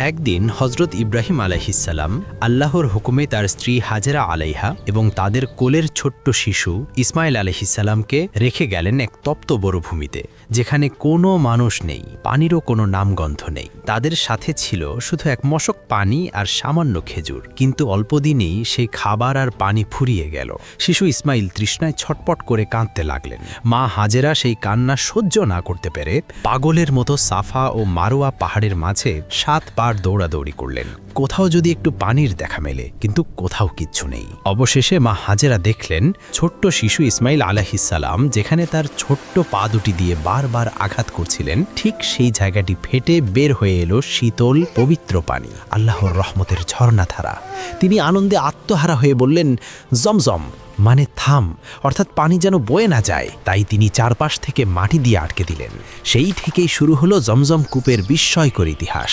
একদিন হজরত ইব্রাহিম আলাইহিসসালাম আল্লাহর হুকুমে তার স্ত্রী হাজেরা আলাইহা এবং তাদের কোলের ছোট্ট শিশু ইসমাইল আলাইহিসসালামকে রেখে গেলেন এক তপ্ত মরুভূমিতে, যেখানে কোনো মানুষ নেই, পানিরও কোনো নামগন্ধ নেই। তাদের সাথে ছিল শুধু এক মশক পানি আর সামান্য খেজুর, কিন্তু অল্পদিনেই সেই খাবার আর পানি ফুরিয়ে গেল। শিশু ইসমাইল তৃষ্ণায় ছটপট করে কাঁদতে লাগলেন। মা হাজেরা সেই কান্না সহ্য না করতে পেরে পাগলের মতো সাফা ও মারোয়া পাহাড়ের মাঝে 7 বার দৌড়াদৌড়ি করলেন, কোথাও যদি একটু পানির দেখা মেলে, কিন্তু কোথাও কিচ্ছু নেই। অবশেষে মা হাজেরা দেখলেন ছোট্ট শিশু ইসমাইল আলাইহিসসালাম যেখানে তার ছোট্ট পা দুটি দিয়ে বারবার আঘাত করছিলেন, ঠিক সেই জায়গাটি ফেটে বের হয়ে এলো শীতল পবিত্র পানি, আল্লাহর রহমতের ঝর্ণাধারা। তিনি আনন্দে আত্মহারা হয়ে বললেন, জমজম, মানে থাম, অর্থাৎ পানি যেন বয়ে না যায়। তাই তিনি চারপাশ থেকে মাটি দিয়ে আটকে দিলেন। সেই থেকেই শুরু হলো জমজম কূপের বিস্ময়কর ইতিহাস।